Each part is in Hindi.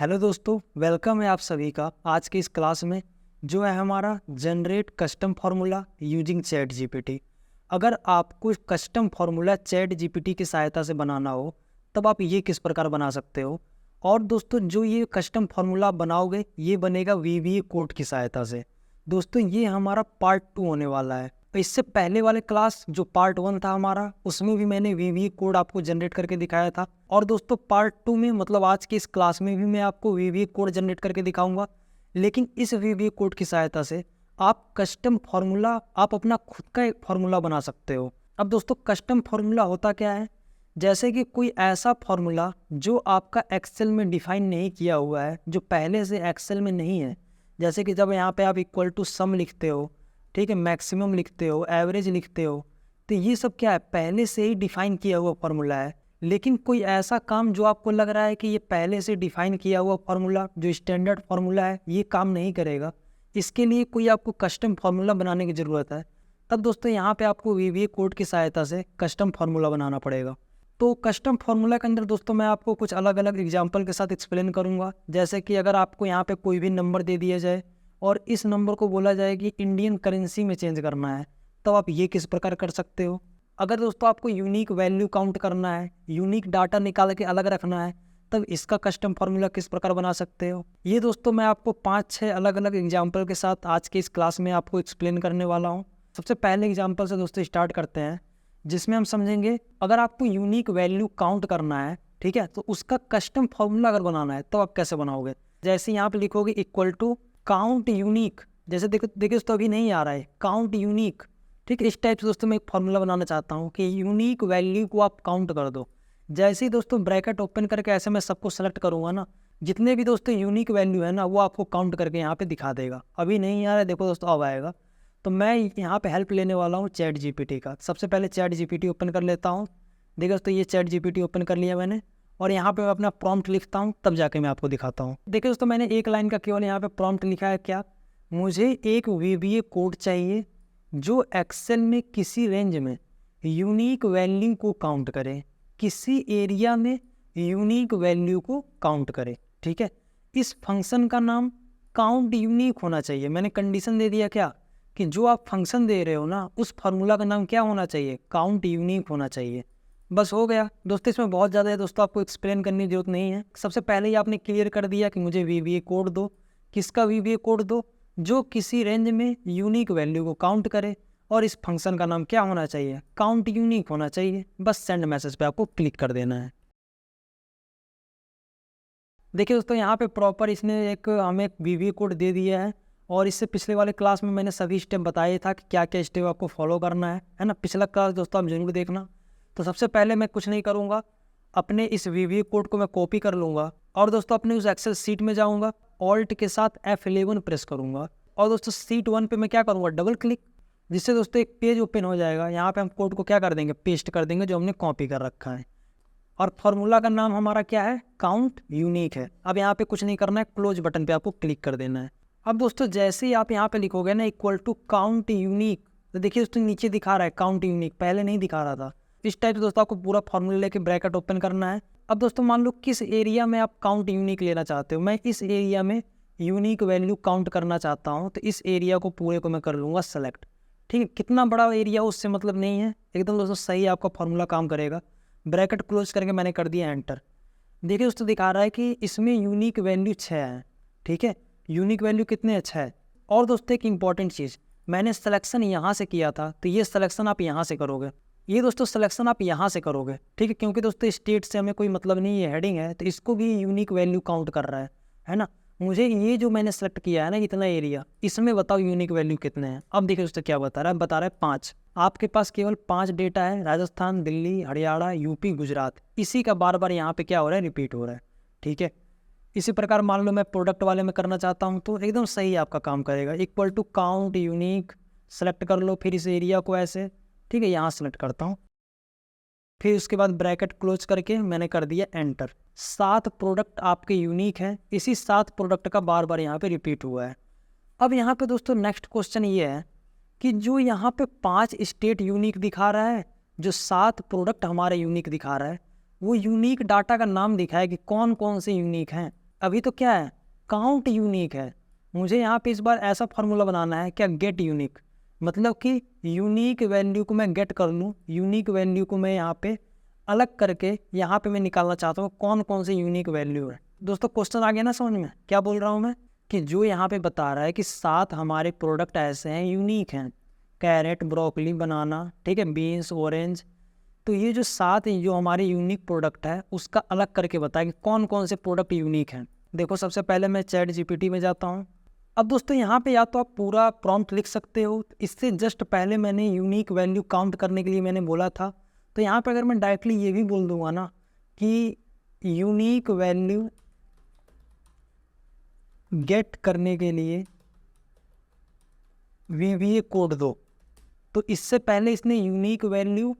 हेलो दोस्तों, वेलकम है आप सभी का आज की इस क्लास में जो है हमारा generate custom formula using chat GPT. अगर आपको कस्टम फार्मूला चैट जीपीटी की सहायता से बनाना हो तब आप ये किस प्रकार बना सकते हो। और दोस्तों जो ये कस्टम फार्मूला आप बनाओगे ये बनेगा वीवीए कोड की सहायता से। दोस्तों ये हमारा पार्ट 2 होने वाला है। इससे पहले वाले क्लास जो पार्ट 1 था हमारा उसमें भी मैंने वीवीए कोड आपको जनरेट करके दिखाया था। और दोस्तों पार्ट 2 में मतलब आज की इस क्लास में भी मैं आपको वीवीए कोड जनरेट करके दिखाऊंगा। लेकिन इस वीवीए कोड की सहायता से आप कस्टम फार्मूला आप अपना खुद का एक फार्मूला बना सकते हो। अब दोस्तों कस्टम फार्मूला होता क्या है, जैसे कि कोई ऐसा फार्मूला जो आपका एक्सेल में डिफाइन नहीं किया हुआ है, जो पहले से एक्सेल में नहीं है। जैसे कि जब यहाँ पे आप इक्वल टू सम लिखते हो, ठीक है, मैक्सिमम लिखते हो, एवरेज लिखते हो, तो ये सब क्या है, पहले से ही डिफाइन किया हुआ फार्मूला है। लेकिन कोई ऐसा काम जो आपको लग रहा है कि ये पहले से डिफाइन किया हुआ फार्मूला जो स्टैंडर्ड फार्मूला है ये काम नहीं करेगा, इसके लिए कोई आपको कस्टम फार्मूला बनाने की ज़रूरत है। तब दोस्तों यहाँ पे आपको वीवीए कोड की सहायता से कस्टम फार्मूला बनाना पड़ेगा। तो कस्टम फार्मूला के अंदर दोस्तों मैं आपको कुछ अलग अलग एग्जाम्पल के साथ एक्सप्लेन करूँगा। जैसे कि अगर आपको यहाँ पे कोई भी नंबर दे दिया जाए और इस नंबर को बोला जाए कि इंडियन करेंसी में चेंज करना है, तो आप ये किस प्रकार कर सकते हो। अगर दोस्तों आपको यूनिक वैल्यू काउंट करना है, यूनिक डाटा निकाल के अलग रखना है, तब इसका कस्टम फार्मूला किस प्रकार बना सकते हो। ये दोस्तों मैं आपको 5-6 अलग अलग एग्जाम्पल के साथ आज के इस क्लास में आपको एक्सप्लेन करने वाला हूँ। सबसे पहले एग्जाम्पल से दोस्तों स्टार्ट करते हैं, जिसमें हम समझेंगे अगर आपको यूनिक वैल्यू काउंट करना है, ठीक है, तो उसका कस्टम फार्मूला अगर बनाना है तो आप कैसे बनाओगे। जैसे यहाँ पे लिखोगे इक्वल टू काउंट यूनिक, जैसे देखिए दोस्तों अभी नहीं आ रहा है काउंट यूनिक, ठीक है। इस टाइप से दोस्तों मैं एक फार्मूला बनाना चाहता हूँ कि यूनिक वैल्यू को आप काउंट कर दो। जैसे ही दोस्तों ब्रैकेट ओपन करके ऐसे मैं सबको सेलेक्ट करूँगा ना, जितने भी दोस्तों यूनिक वैल्यू है ना वो आपको काउंट करके यहाँ पे दिखा देगा। अभी नहीं आ रहा है, देखो दोस्तों अब आएगा। तो मैं यहाँ पे हेल्प लेने वाला हूँ चैट जीपीटी का। सबसे पहले चैट जीपीटी ओपन कर लेता हूँ। देखिए दोस्तों ये चैट जीपीटी ओपन कर लिया मैंने, और यहाँ पे मैं अपना प्रॉम्प्ट लिखता हूँ, तब जाके मैं आपको दिखाता हूँ। देखिए दोस्तों मैंने एक लाइन का केवल यहाँ पे प्रॉम्प्ट लिखा है, क्या, मुझे एक वीवीए कोड चाहिए जो एक्सेल में किसी रेंज में यूनिक वैल्यू को काउंट करे, किसी एरिया में यूनिक वैल्यू को काउंट करे, ठीक है। इस फंक्शन का नाम काउंट यूनिक होना चाहिए। मैंने कंडीशन दे दिया क्या, कि जो आप फंक्शन दे रहे हो ना उस फार्मूला का नाम क्या होना चाहिए, काउंट यूनिक होना चाहिए। बस हो गया दोस्तों, इसमें बहुत ज़्यादा है दोस्तों, आपको एक्सप्लेन करने की जरूरत नहीं है। सबसे पहले ही आपने क्लियर कर दिया कि मुझे वीवीए कोड दो। किसका वीवीए कोड दो, जो किसी रेंज में यूनिक वैल्यू को काउंट करे, और इस फंक्शन का नाम क्या होना चाहिए, काउंट यूनिक होना चाहिए। बस सेंड मैसेज पे आपको क्लिक कर देना है। देखिए दोस्तों यहाँ पे प्रॉपर इसने एक हमें वीवीए कोड दे दिया है, और इससे पिछले वाले क्लास में मैंने सभी स्टेप बताए था कि क्या क्या स्टेप आपको फॉलो करना है ना। पिछला क्लास दोस्तों आप जरूर देखना। तो सबसे पहले मैं कुछ नहीं करूँगा, अपने इस वीवीए कोड को मैं कॉपी कर लूँगा, और दोस्तों अपने उस एक्सेल सीट में जाऊँगा, ऑल्ट के साथ F11 प्रेस करूँगा, और दोस्तों सीट 1 पे मैं क्या करूँगा, डबल क्लिक, जिससे दोस्तों एक पेज ओपन हो जाएगा। यहाँ पे हम कोड को क्या कर देंगे, पेस्ट कर देंगे जो हमने कॉपी कर रखा है। और फार्मूला का नाम हमारा क्या है, काउंट यूनिक है। अब यहाँ पे कुछ नहीं करना है, क्लोज बटन पे आपको क्लिक कर देना है। अब दोस्तों जैसे ही आप यहाँ पे लिखोगे ना इक्वल टू काउंट यूनिक, तो देखिए दोस्तों नीचे दिखा रहा है काउंट यूनिक, पहले नहीं दिखा रहा था। इस टाइप से दोस्तों आपको पूरा फार्मूला लेके ब्रैकेट ओपन करना है। अब दोस्तों मान लो किस एरिया में आप काउंट यूनिक लेना चाहते हो, मैं इस एरिया में यूनिक वैल्यू काउंट करना चाहता हूँ, तो इस एरिया को पूरे को मैं कर लूँगा सेलेक्ट, ठीक है। कितना बड़ा एरिया उससे मतलब नहीं है, एकदम दोस्तों सही आपका फार्मूला काम करेगा। ब्रैकेट क्लोज करके मैंने कर दिया एंटर। देखिए दोस्तों दिखा रहा है कि इसमें यूनिक वैल्यू 6 है, ठीक है। यूनिक वैल्यू कितने अच्छा है। और दोस्तों एक इंपॉर्टेंट चीज़, मैंने सिलेक्शन यहाँ से किया था, तो ये सिलेक्शन आप यहाँ से करोगे, ये दोस्तों सिलेक्शन आप यहाँ से करोगे, ठीक है। क्योंकि दोस्तों स्टेट से हमें कोई मतलब नहीं है, हेडिंग है, तो इसको भी यूनिक वैल्यू काउंट कर रहा है ना। मुझे ये जो मैंने सेलेक्ट किया है ना इतना एरिया, इसमें बताओ यूनिक वैल्यू कितने हैं। अब देखिए दोस्तों क्या बता रहा है, बता रहा है 5। आपके पास केवल 5 डेटा है, राजस्थान, दिल्ली, हरियाणा, यूपी, गुजरात। इसी का बार बार यहाँ पे क्या हो रहा है, रिपीट हो रहा है, ठीक है। इसी प्रकार मान लो मैं प्रोडक्ट वाले में करना चाहता हूँ, तो एकदम सही आपका काम करेगा। Equal to count unique select कर लो, फिर इस एरिया को ऐसे, ठीक है, यहाँ सेलेक्ट करता हूँ, फिर उसके बाद ब्रैकेट क्लोज करके मैंने कर दिया एंटर। 7 प्रोडक्ट आपके यूनिक हैं, इसी 7 प्रोडक्ट का बार बार यहाँ पे रिपीट हुआ है। अब यहाँ पे दोस्तों नेक्स्ट क्वेश्चन ये है कि जो यहाँ पे 5 स्टेट यूनिक दिखा रहा है, जो 7 प्रोडक्ट हमारे यूनिक दिखा रहा है, वो यूनिक डाटा का नाम दिखाए कि कौन कौन से यूनिक हैं। अभी तो क्या है, काउंट यूनिक है। मुझे यहाँ पे इस बार ऐसा फार्मूला बनाना है क्या, गेट यूनिक, मतलब कि यूनिक वैल्यू को मैं गेट कर लूँ, यूनिक वैल्यू को मैं यहाँ पे अलग करके यहाँ पे मैं निकालना चाहता हूँ कौन कौन से यूनिक वैल्यू है। दोस्तों क्वेश्चन आ गया ना समझ में, क्या बोल रहा हूँ मैं, कि जो यहाँ पे बता रहा है कि 7 हमारे प्रोडक्ट ऐसे हैं यूनिक हैं, कैरेट, ब्रोकली, बनाना, ठीक है, बीन्स, ऑरेंज। तो ये जो 7 जो हमारे यूनिक प्रोडक्ट है उसका अलग करके बताया कि कौन कौन से प्रोडक्ट यूनिक हैं। देखो सबसे पहले मैं चैट जीपीटी में जाता हूँ। अब दोस्तों यहाँ पे या तो आप पूरा प्रॉम्प्ट लिख सकते हो, इससे जस्ट पहले मैंने यूनिक वैल्यू काउंट करने के लिए मैंने बोला था, तो यहाँ पे अगर मैं डायरेक्टली ये भी बोल दूंगा ना कि यूनिक वैल्यू गेट करने के लिए VBA कोड दो, तो इससे पहले इसने यूनिक वैल्यू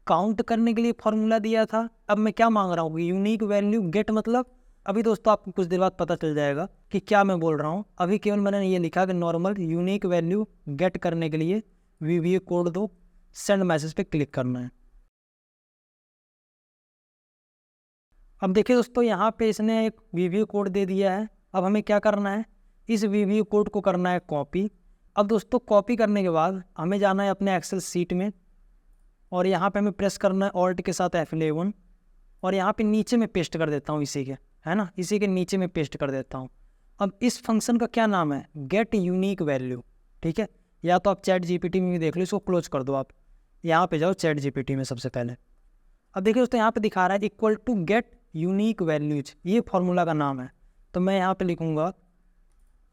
काउंट करने के लिए फॉर्मूला दिया था। अब मैं क्या मांग रहा हूँ, यूनिक वैल्यू गेट, मतलब अभी दोस्तों आपको कुछ देर बाद पता चल जाएगा कि क्या मैं बोल रहा हूँ। अभी केवल मैंने ये लिखा कि नॉर्मल यूनिक वैल्यू गेट करने के लिए VBA कोड दो, सेंड मैसेज पे क्लिक करना है। अब देखिए दोस्तों यहाँ पे इसने एक VBA कोड दे दिया है। अब हमें क्या करना है, इस VBA कोड को करना है कॉपी। अब दोस्तों कॉपी करने के बाद हमें जाना है अपने एक्सेल सीट में, और यहाँ पे हमें प्रेस करना है ऑल्ट के साथ F11, और यहाँ पे नीचे में पेस्ट कर देता हूँ इसी के, है ना, इसी के नीचे में पेस्ट कर देता हूँ। अब इस फंक्शन का क्या नाम है, गेट यूनिक वैल्यू, ठीक है। या तो आप चैट जीपीटी में भी देख लो, इसको क्लोज कर दो, आप यहाँ पे जाओ चैट जीपीटी में सबसे पहले। अब देखिए दोस्तों यहाँ पे दिखा रहा है equal to get unique values, ये फॉर्मूला का नाम है। तो मैं यहाँ पे लिखूँगा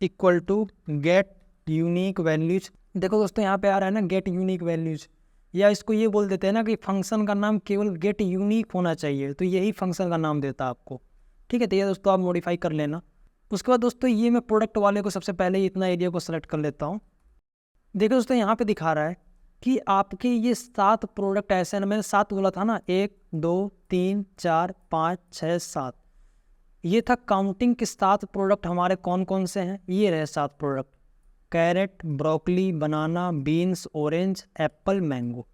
equal to get unique values. देखो दोस्तों यहाँ पे आ रहा है ना गेट यूनिक वैल्यूज, या इसको ये बोल देते हैं ना कि फंक्शन का नाम केवल गेट यूनिक होना चाहिए, तो यही फंक्शन का नाम देता है आपको, ठीक है। तो ये दोस्तों आप मॉडिफाई कर लेना। उसके बाद दोस्तों ये मैं प्रोडक्ट वाले को सबसे पहले इतना एरिया को सेलेक्ट कर लेता हूँ। देखो दोस्तों यहाँ पे दिखा रहा है कि आपके ये 7 प्रोडक्ट ऐसे हैं, मैंने 7 बोला था ना, 1 2 3 4 5 6 7, ये था काउंटिंग के 7 प्रोडक्ट हमारे कौन कौन से हैं। ये रहे 7 प्रोडक्ट, कैरेट, ब्रोकली, बनाना, बीन्स, ऑरेंज, एप्पल, मैंगो,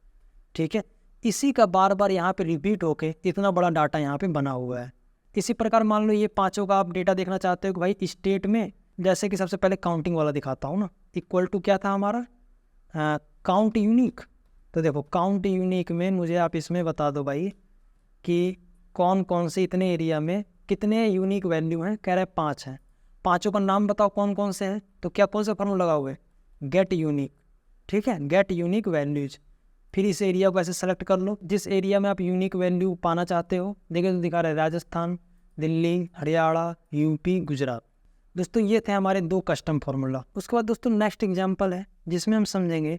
ठीक है। इसी का बार बार यहाँ पे रिपीट होके इतना बड़ा डाटा यहाँ पे बना हुआ है। इसी प्रकार मान लो ये 5 का आप डेटा देखना चाहते हो कि भाई स्टेट में, जैसे कि सबसे पहले काउंटिंग वाला दिखाता हूँ ना, इक्वल टू क्या था हमारा, काउंट यूनिक। तो देखो काउंट यूनिक में मुझे आप इसमें बता दो भाई कि कौन कौन से इतने एरिया में कितने यूनिक वैल्यू हैं। कह रहे हैं 5 हैं, 5 का नाम बताओ कौन कौन से हैं। तो क्या कौन सा फॉर्मूला लगा हुआ है, गेट यूनिक, ठीक है, गेट यूनिक वैल्यूज। फिर इस एरिया को ऐसे सेलेक्ट कर लो जिस एरिया में आप यूनिक वैल्यू पाना चाहते हो। देखिए तो दिखा रहा है राजस्थान, दिल्ली, हरियाणा, यूपी, गुजरात। दोस्तों ये थे हमारे 2 कस्टम फार्मूला। उसके बाद दोस्तों नेक्स्ट एग्जांपल है जिसमें हम समझेंगे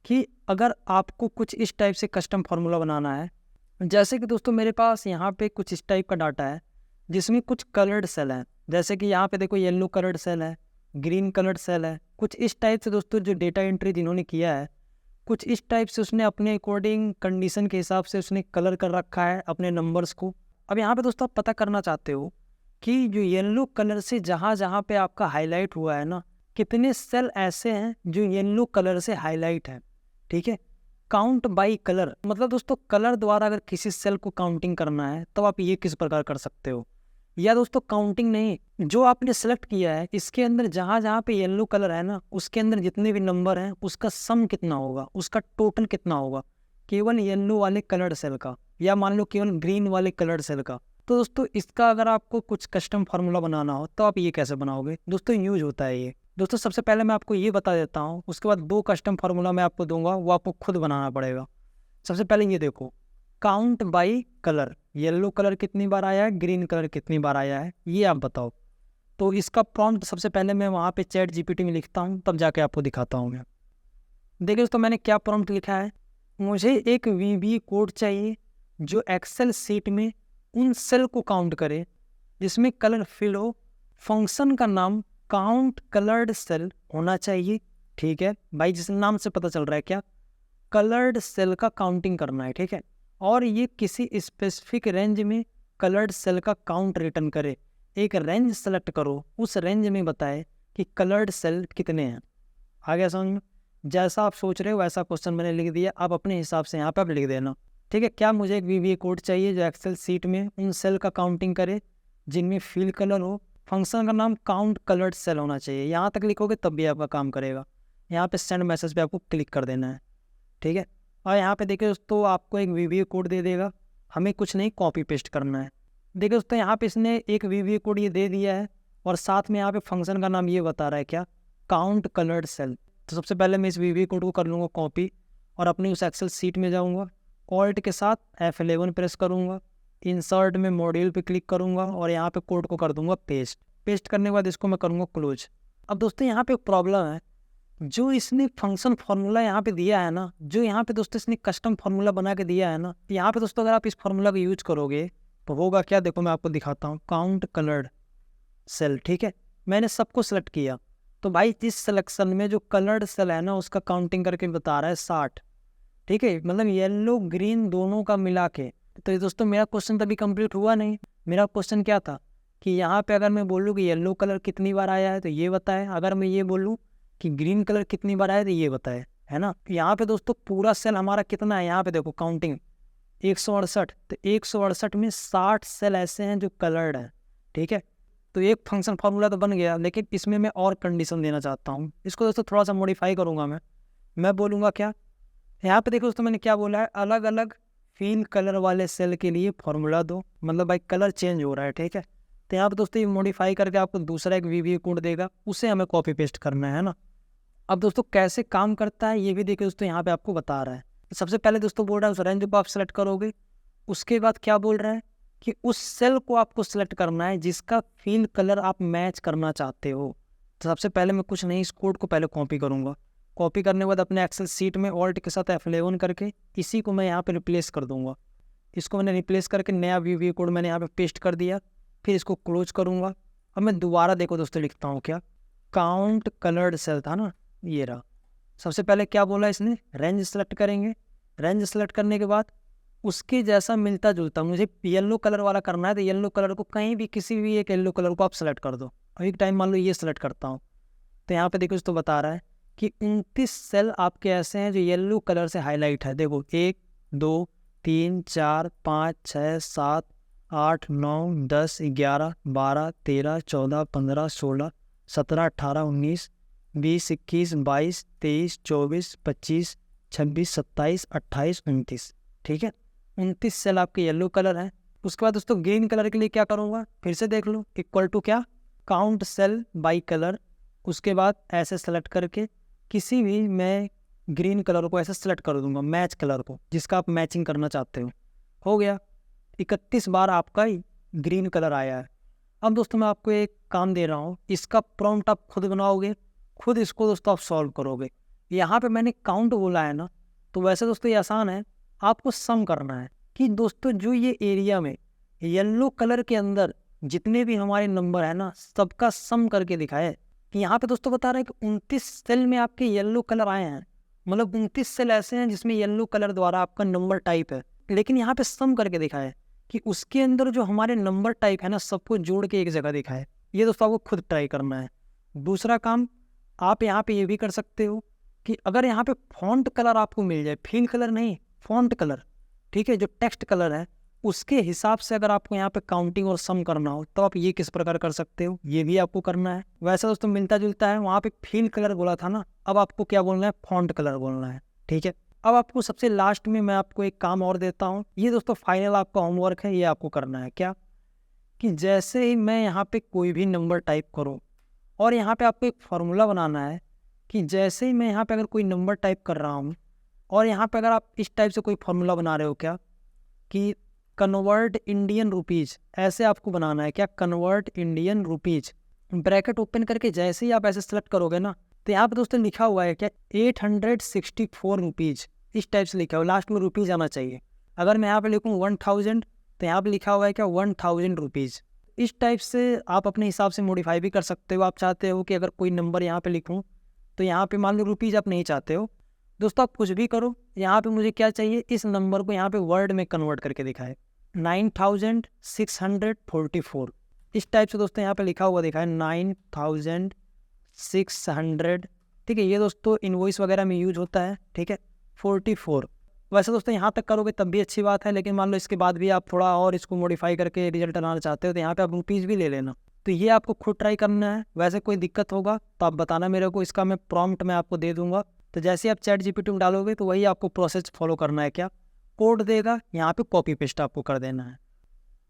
कि अगर आपको कुछ इस टाइप से कस्टम फार्मूला बनाना है, जैसे कि दोस्तों मेरे पास यहाँ पे कुछ इस टाइप का डाटा है जिसमें कुछ कलर्ड सेल हैं, जैसे कि यहाँ पे देखो येलो कलर्ड सेल है, ग्रीन कलर्ड सेल है। कुछ इस टाइप से दोस्तों जो डेटा एंट्री जिन्होंने किया है, कुछ इस टाइप से उसने अपने अकॉर्डिंग कंडीशन के हिसाब से उसने कलर कर रखा है अपने नंबर्स को। अब यहाँ पे दोस्तों आप पता करना चाहते हो कि जो येलो कलर से जहाँ जहाँ पे आपका हाईलाइट हुआ है ना, कितने सेल ऐसे हैं जो येलो कलर से हाईलाइट हैं, ठीक है। काउंट बाय कलर, मतलब दोस्तों कलर द्वारा अगर किसी सेल को काउंटिंग करना है तो आप ये किस प्रकार कर सकते हो। या दोस्तों काउंटिंग नहीं, जो आपने सेलेक्ट किया है इसके अंदर जहाँ जहाँ पे येलो कलर है ना, उसके अंदर जितने भी नंबर हैं उसका सम कितना होगा, उसका टोटल कितना होगा, केवल येलो वाले कलर्ड सेल का, या मान लो केवल ग्रीन वाले कलर्ड सेल का। तो दोस्तों इसका अगर आपको कुछ कस्टम फार्मूला बनाना हो तो आप ये कैसे बनाओगे। दोस्तों यूज होता है ये। दोस्तों सबसे पहले मैं आपको ये बता देता हूँ, उसके बाद 2 कस्टम फार्मूला मैं आपको दूंगा, वो आपको खुद बनाना पड़ेगा। सबसे पहले ये देखो, count by colour, yellow colour कितनी बार आया है, ग्रीन कलर कितनी बार आया है, ये आप बताओ। तो इसका प्रॉम्प्ट सबसे पहले मैं वहाँ पे चैट जीपीटी में लिखता हूँ, तब जाके आपको दिखाता हूँ मैं। देखिए दोस्तों मैंने क्या प्रॉम्प्ट लिखा है, मुझे एक VBA कोड चाहिए जो एक्सेल सीट में उन सेल को काउंट करे जिसमें कलर फिल हो। फंक्शन का नाम काउंट कलर्ड सेल होना चाहिए, ठीक है भाई, जिस नाम से पता चल रहा है क्या, कलर्ड सेल का काउंटिंग करना है, ठीक है। और ये किसी स्पेसिफिक रेंज में कलर्ड सेल का काउंट रिटर्न करे। एक रेंज सेलेक्ट करो, उस रेंज में बताए कि कलर्ड सेल कितने हैं। आ गया समझ में, जैसा आप सोच रहे हो वैसा क्वेश्चन मैंने लिख दिया, आप अपने हिसाब से यहाँ पे आप लिख देना, ठीक है। क्या मुझे एक VBA कोड चाहिए जो एक्सेल सीट में उन सेल का काउंटिंग करे जिनमें फील कलर हो, फंक्शन का नाम काउंट कलर्ड सेल होना चाहिए। यहाँ तक लिखोगे तब भी आपका काम करेगा। यहाँ पे सेंड मैसेज पे आपको क्लिक कर देना है, ठीक है। और यहाँ पे देखिए दोस्तों आपको एक VBA कोड दे देगा, हमें कुछ नहीं कॉपी पेस्ट करना है। देखिए दोस्तों यहाँ पे इसने एक VBA कोड ये दे दिया है और साथ में यहाँ पे फंक्शन का नाम ये बता रहा है क्या, काउंट कलर्ड सेल। तो सबसे पहले मैं इस VBA कोड को कर लूँगा कॉपी और अपनी उस एक्सेल सीट में जाऊँगा, ऑल्ट के साथ F11 प्रेस करूँगा, इंसर्ट में मॉड्यूल पे क्लिक करूँगा और यहाँ पे कोड को कर दूँगा पेस्ट। पेस्ट करने के बाद इसको मैं करूँगा क्लोज। अब दोस्तों यहाँ पे प्रॉब्लम है, जो इसने फंक्शन फार्मूला यहाँ पे दिया है ना, जो यहाँ पे दोस्तों इसने कस्टम फार्मूला बना के दिया है ना, यहाँ पे दोस्तों अगर आप इस फार्मूला को यूज करोगे तो होगा क्या, देखो मैं आपको दिखाता हूँ। काउंट कलर्ड सेल, ठीक है, मैंने सबको सेलेक्ट किया। तो भाई इस सिलेक्शन में जो कलर्ड सेल है ना उसका काउंटिंग करके बता रहा है 60, ठीक है, मतलब येलो ग्रीन दोनों का मिला के। तो दोस्तों मेरा क्वेश्चन तभी कंप्लीट हुआ नहीं। मेरा क्वेश्चन क्या था कि यहाँ पे अगर मैं बोलूँ कि येलो कलर कितनी बार आया है तो ये बताए, अगर मैं ये बोलूँ कि ग्रीन कलर कितनी बार आया तो ये बताए, है ना। यहाँ पे दोस्तों पूरा सेल हमारा कितना है, यहाँ पे देखो काउंटिंग 168, तो 168 में 60 सेल ऐसे हैं जो कलर्ड है, ठीक है। तो एक फंक्शन फार्मूला तो बन गया, लेकिन इसमें मैं और कंडीशन देना चाहता हूँ। इसको दोस्तों थोड़ा सा मॉडिफाई करूँगा मैं बोलूँगा क्या, यहाँ पे देखो दोस्तों मैंने क्या बोला है, अलग अलग फील कलर वाले सेल के लिए फार्मूला दो, मतलब भाई कलर चेंज हो रहा है, ठीक है। तो यहाँ पे दोस्तों ये मॉडिफाई करके आपको दूसरा एक VBA कोड देगा, उसे हमें कॉपी पेस्ट करना है ना। अब दोस्तों कैसे काम करता है ये भी देखिए दोस्तों यहाँ पे आपको बता रहा है। सबसे पहले दोस्तों बोल रहा है उस रेंज को आप सेलेक्ट करोगे, उसके बाद क्या बोल रहा है कि उस सेल को आपको सेलेक्ट करना है जिसका फील कलर आप मैच करना चाहते हो। तो सबसे पहले मैं कुछ नहीं, इस कोड को पहले कॉपी करूँगा। कॉपी करने के बाद अपने एक्सेल सीट में ऑल्ट के साथ F11 करके इसी को मैं यहाँ पे रिप्लेस कर दूंगा। इसको मैंने रिप्लेस करके नया VBA कोड मैंने यहाँ पे पेस्ट कर दिया, फिर इसको क्लोज करूँगा। अब मैं दोबारा देखो दोस्तों लिखता हूँ क्या, काउंट कलर्ड सेल था ना, ये रहा। सबसे पहले क्या बोला इसने, रेंज सेलेक्ट करेंगे। रेंज सेलेक्ट करने के बाद उसके जैसा मिलता जुलता मुझे येलो कलर वाला करना है, तो येलो कलर को कहीं भी किसी भी एक येलो कलर को आप सेलेक्ट कर दो। और एक टाइम मान लो ये सेलेक्ट करता हूँ, तो यहाँ पे देखो दोस्तों बता रहा है कि 29 सेल आपके ऐसे हैं जो येलो कलर से हाईलाइट है। देखो 1 2 3 4 5 6 7 8 9 10 11 12 13 14 15 16 17 18 19 20 21 22 23 24 25 26 27 28 29, ठीक है। 29 सेल आपके येलो कलर है। उसके बाद दोस्तों ग्रीन कलर के लिए क्या करूँगा, फिर से देख लो, इक्वल टू क्या, काउंट सेल बाई कलर। उसके बाद ऐसे सेलेक्ट करके किसी भी मैं ग्रीन कलर को ऐसे सेलेक्ट कर दूंगा, मैच कलर को जिसका आप मैचिंग करना चाहते हो गया। 31 बार आपका ग्रीन कलर आया है। अब दोस्तों मैं आपको एक काम दे रहा हूँ, इसका प्रॉम्प्ट आप खुद बनाओगे, खुद इसको दोस्तों आप सॉल्व करोगे। यहाँ पे मैंने काउंट बोला है ना, तो वैसे दोस्तों ये आसान है, आपको सम करना है कि दोस्तों जो ये एरिया में येलो कलर के अंदर जितने भी हमारे नंबर है ना सबका सम करके दिखाए। कि यहाँ पे दोस्तों बता रहा है कि 29 सेल में आपके येलो कलर आए हैं, मतलब 29 सेल ऐसे हैं जिसमें येलो कलर द्वारा आपका नंबर टाइप है, लेकिन यहाँ पे सम करके दिखाए कि उसके अंदर जो हमारे नंबर टाइप है ना सबको जोड़ के एक जगह दिखाए। ये दोस्तों आपको खुद ट्राई करना है। दूसरा काम आप यहाँ पे ये भी कर सकते हो कि अगर यहाँ पे फॉन्ट कलर आपको मिल जाए, फील कलर नहीं फॉन्ट कलर, ठीक है, जो टेक्स्ट कलर है उसके हिसाब से अगर आपको यहाँ पे काउंटिंग और सम करना हो तो आप ये किस प्रकार कर सकते हो, ये भी आपको करना है। वैसा दोस्तों मिलता जुलता है, वहाँ पे फील कलर बोला था ना, अब आपको क्या बोलना है, फॉन्ट कलर बोलना है, ठीक है। अब आपको सबसे लास्ट में मैं आपको एक काम और देता हूँ, ये दोस्तों फाइनल आपका होमवर्क है, ये आपको करना है क्या, कि जैसे ही मैं यहाँ पे कोई भी नंबर टाइप करूँ और यहाँ पे आपको एक फार्मूला बनाना है कि जैसे ही मैं यहाँ पे अगर कोई नंबर टाइप कर रहा हूँ और यहाँ पे अगर आप इस टाइप से कोई फार्मूला बना रहे हो क्या, कि कन्वर्ट इंडियन रुपीज़, ऐसे आपको बनाना है क्या, convert Indian rupees, bracket open करके जैसे ही आप ऐसे सेलेक्ट करोगे ना तो यहाँ पे दोस्तों लिखा हुआ है क्या 864 रुपीज़, इस टाइप से लिखा हुआ, लास्ट में रुपीज़ आना चाहिए। अगर मैं यहाँ पे लिखूँ 1000 तो यहाँ पे लिखा हुआ है क्या 1000 रुपीज़। इस टाइप से आप अपने हिसाब से मॉडिफाई भी कर सकते हो। आप चाहते हो कि अगर कोई नंबर यहाँ पे लिखूँ तो यहाँ पे मान लो रुपीज़ आप नहीं चाहते हो, दोस्तों आप कुछ भी करो, यहाँ पे मुझे क्या चाहिए, इस नंबर को यहाँ पे वर्ड में कन्वर्ट करके दिखाए 9644, इस टाइप से दोस्तों यहाँ पे लिखा हुआ दिखा है 9600, ठीक है। ये दोस्तों इनवॉइस वगैरह में यूज होता है, ठीक है, 44। वैसे दोस्तों यहाँ तक करोगे तब भी अच्छी बात है, लेकिन मान लो इसके बाद भी आप थोड़ा और इसको मॉडिफाई करके रिजल्ट बनाना चाहते हो तो यहाँ पे आप रुपीज़ भी ले लेना, तो ये आपको खुद ट्राई करना है। वैसे कोई दिक्कत होगा तो आप बताना मेरे को, इसका मैं प्रॉम्प्ट मैं आपको दे दूंगा। तो जैसे ही आप चैट जीपीटी में डालोगे तो वही आपको प्रोसेस फॉलो करना है। क्या कोड देगा, यहाँ पे कॉपी पेस्ट आपको कर देना है।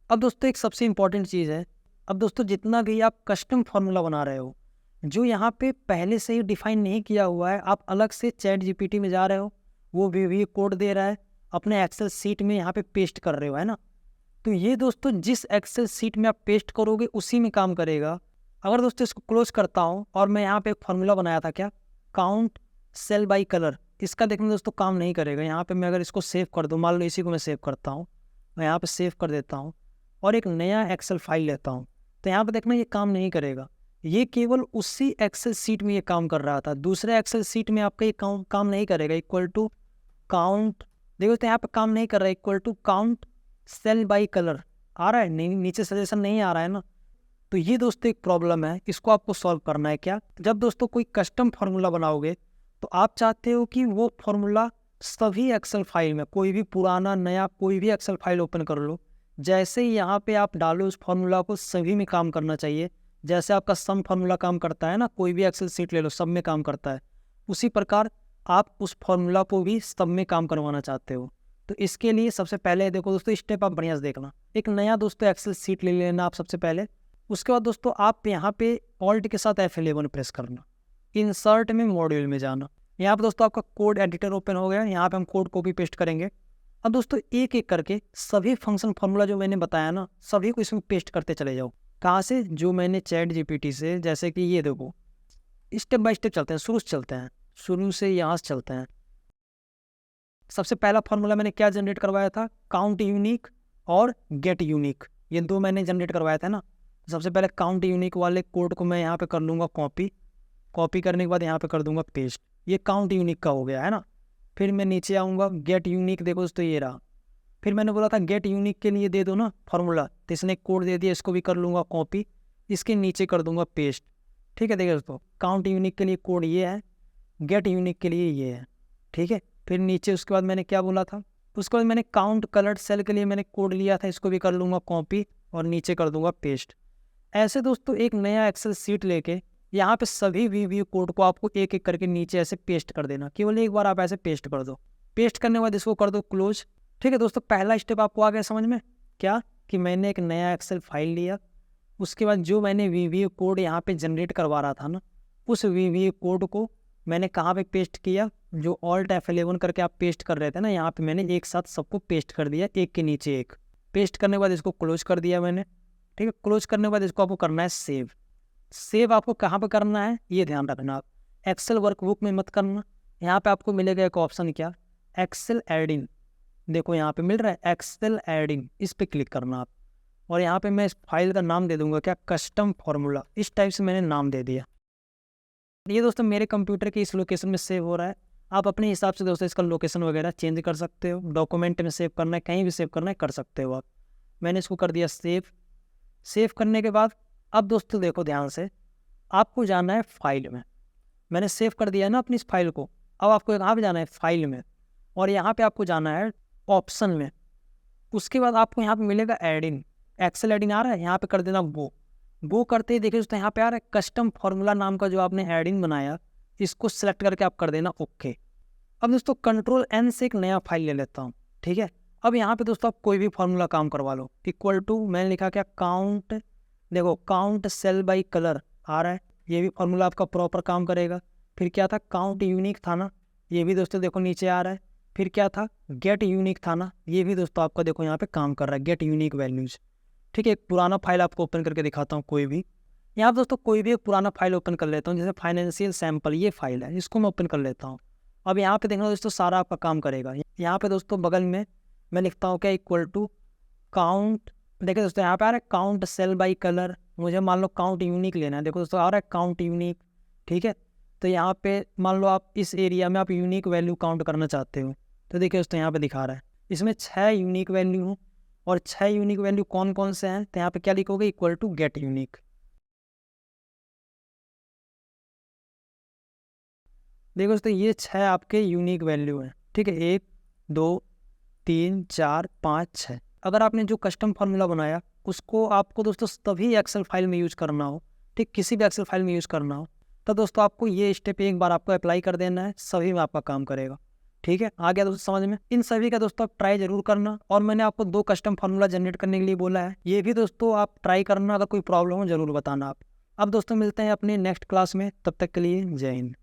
अब दोस्तों एक सबसे इंपॉर्टेंट चीज़ है, अब दोस्तों जितना भी आप कस्टम फार्मूला बना रहे हो, जो यहाँ पे पहले से ही डिफाइन नहीं किया हुआ है, आप अलग से चैट जीपीटी में जा रहे हो, वो भी कोड दे रहा है, अपने एक्सेल सीट में यहाँ पे पेस्ट कर रहे हो, है ना। तो ये दोस्तों जिस एक्सेल सीट में आप पेस्ट करोगे उसी में काम करेगा। अगर दोस्तों इसको क्लोज करता हूँ और मैं यहाँ पे एक फार्मूला बनाया था, क्या काउंट सेल बाय कलर, इसका देखना दोस्तों काम नहीं करेगा। यहाँ पे मैं अगर इसको सेव कर दूँ, मान लो इसी को मैं सेव करता हूँ, मैं यहाँ पे सेव कर देता हूँ और एक नया एक्सेल फाइल लेता हूँ, तो यहाँ पे देखना ये काम नहीं करेगा। ये केवल उसी एक्सेल सीट में ये काम कर रहा था, दूसरे एक्सेल सीट में आपका ये काम नहीं करेगा। इक्वल टू काउंट, देखो तो यहाँ पे काम नहीं कर रहा है। Equal to count cell by colour आ रहा है, नहीं नीचे सजेशन नहीं आ रहा है ना। तो ये दोस्तों एक प्रॉब्लम है, इसको आपको सॉल्व करना है। क्या, जब दोस्तों कोई कस्टम फार्मूला बनाओगे तो आप चाहते हो कि वो फार्मूला सभी एक्सेल फाइल में, कोई भी पुराना नया कोई भी एक्सेल फाइल ओपन कर लो, जैसे ही यहाँ पे आप डालो उस फार्मूला को सभी में काम करना चाहिए। जैसे आपका सम फार्मूला काम करता है ना, कोई भी एक्सेल सीट ले लो सब में काम करता है, उसी प्रकार आप उस फार्मूला को भी सब में काम करवाना चाहते हो। तो इसके लिए सबसे पहले देखो दोस्तों, स्टेप आप बढ़िया से देखना। एक नया दोस्तों एक्सेल सीट ले लेना आप सबसे पहले। उसके बाद दोस्तों आप यहाँ पे ऑल्ट के साथ F11 प्रेस करना, इंसर्ट में मॉड्यूल में जाना। यहाँ पे दोस्तों आपका कोड एडिटर ओपन हो गया, यहाँ पे हम कोड कॉपी पेस्ट करेंगे। अब दोस्तों एक एक करके सभी फंक्शन फार्मूला जो मैंने बताया ना, सभी को इसमें पेस्ट करते चले जाओ। कहाँ से, जो मैंने चैट जीपीटी से, जैसे कि ये देखो स्टेप बाय स्टेप चलते हैं, शुरू से चलते हैं, शुरू से यहाँ से चलते हैं। सबसे पहला फार्मूला मैंने क्या जनरेट करवाया था, काउंट यूनिक और गेट यूनिक, ये दो मैंने जनरेट करवाया था ना। सबसे पहले काउंट यूनिक वाले कोड को मैं यहाँ पे कर लूँगा कॉपी करने के बाद यहाँ पे कर दूंगा पेस्ट, ये काउंट यूनिक का हो गया है ना। फिर मैं नीचे आऊँगा, गेट यूनिक देखो दोस्तों ये रहा। फिर मैंने बोला था गेट यूनिक के लिए दे दो ना फार्मूला, तो इसने कोड दे दिया, इसको भी कर लूँगा कॉपी, इसके नीचे कर दूंगा पेस्ट। ठीक है, देखिए दोस्तों काउंट यूनिक के लिए कोड ये है, गेट यूनिक के लिए ये है। ठीक है, फिर नीचे उसके बाद मैंने क्या बोला था, उसके बाद मैंने काउंट कलर्ड सेल के लिए मैंने कोड लिया था, इसको भी कर लूँगा कॉपी और नीचे कर दूंगा पेस्ट। ऐसे दोस्तों एक नया एक्सेल सीट लेके यहाँ पे सभी वी कोड को आपको एक एक करके नीचे ऐसे पेस्ट कर देना। केवल एक बार आप ऐसे पेस्ट कर दो, पेस्ट करने के बाद इसको कर दो क्लोज। ठीक है दोस्तों, पहला स्टेप आपको आ गया समझ में, क्या कि मैंने एक नया एक्सेल फाइल लिया, उसके बाद जो मैंने वी कोड यहाँ पे जनरेट करवा रहा था ना, उस वी कोड को मैंने कहाँ पे पेस्ट किया, जो ऑल्ट F11 करके आप पेस्ट कर रहे थे ना, यहाँ पे मैंने एक साथ सबको पेस्ट कर दिया, एक के नीचे एक। पेस्ट करने के बाद इसको क्लोज कर दिया मैंने। ठीक है, क्लोज करने के बाद इसको आपको करना है सेव। सेव आपको कहाँ पे करना है ये ध्यान रखना, आप एक्सेल वर्कबुक में मत करना। यहाँ पे आपको मिलेगा एक ऑप्शन, क्या, एक्सेल एडिन, देखो यहाँ पे मिल रहा है एक्सेल एडिन, इस पे क्लिक करना आप। और यहाँ पे मैं इस फाइल का नाम दे दूंगा क्या, कस्टम फार्मूला, इस टाइप से मैंने नाम दे दिया। ये दोस्तों मेरे कंप्यूटर के इस लोकेशन में सेव हो रहा है। आप अपने हिसाब से दोस्तों इसका लोकेशन वगैरह चेंज कर सकते हो, डॉक्यूमेंट में सेव करना है, कहीं भी सेव करना है कर सकते हो आप। मैंने इसको कर दिया सेव। सेव करने के बाद अब दोस्तों देखो ध्यान से, आपको जाना है फाइल में। मैंने सेव कर दिया ना अपनी इस फाइल को, अब आपको यहाँ पे जाना है फाइल में, और यहाँ पे आपको जाना है ऑप्शन में। उसके बाद आपको यहाँ पे मिलेगा एडिन, एक्सेल एडिन आ रहा है, यहाँ पे कर देना वो करते ही देखिए दोस्तों यहाँ पे आ रहा है कस्टम फार्मूला नाम का जो आपने एडिन बनाया, इसको सेलेक्ट करके आप कर देना ओके। अब दोस्तों कंट्रोल N से एक नया फाइल ले लेता हूँ। ठीक है, अब यहाँ पे दोस्तों आप कोई भी फार्मूला काम करवा लो। इक्वल टू मैंने लिखा क्या, काउंट, देखो काउंट सेल बाय कलर आ रहा है, ये भी फार्मूला आपका प्रॉपर काम करेगा। फिर क्या था, काउंट यूनिक था ना, ये भी दोस्तों देखो नीचे आ रहा है। फिर क्या था, गेट यूनिक था ना, ये भी दोस्तों आपका देखो यहाँ पे काम कर रहा है, गेट यूनिक वैल्यूज। ठीक है, एक पुराना फाइल आपको ओपन करके दिखाता हूँ, कोई भी यहाँ पे दोस्तों कोई भी एक पुराना फाइल ओपन कर लेता हूँ, जैसे फाइनेंशियल सैंपल ये फाइल है, इसको मैं ओपन कर लेता हूँ। अब यहाँ पे देखना दोस्तों सारा आपका काम करेगा। यहाँ पे दोस्तों बगल में मैं लिखता हूँ क्या, इक्वल टू काउंट, देखिए दोस्तों यहाँ पे आ रहा है काउंट सेल बाय कलर, मुझे मान लो काउंट यूनिक लेना है, देखो दोस्तों आ रहा है काउंट यूनिक। ठीक है, तो यहाँ पे मान लो आप इस एरिया में आप यूनिक वैल्यू काउंट करना चाहते हो, तो देखिए दोस्तों यहाँ पे दिखा रहा है इसमें 6 यूनिक वैल्यू हूँ, और 6 यूनिक वैल्यू कौन कौन से हैं, तो यहाँ पे क्या लिखोगे, इक्वल टू गेट यूनिक। देखो दोस्तों ये 6 आपके यूनिक वैल्यू हैं। ठीक है, 1 2 3 4 5 6। अगर आपने जो कस्टम फार्मूला बनाया उसको आपको दोस्तों तभी एक्सेल फाइल में यूज़ करना हो, ठीक, किसी भी एक्सेल फाइल में यूज़ करना हो, तब दोस्तों आपको ये स्टेप एक बार आपको अप्लाई कर देना है, सभी में आपका काम करेगा। ठीक है, आ गया दोस्तों समझ में? इन सभी का दोस्तों आप ट्राई जरूर करना। और मैंने आपको 2 कस्टम फार्मूला जनरेट करने के लिए बोला है, ये भी दोस्तों आप ट्राई करना। अगर कोई प्रॉब्लम हो जरूर बताना आप। अब दोस्तों मिलते हैं अपने नेक्स्ट क्लास में, तब तक के लिए जय हिंद।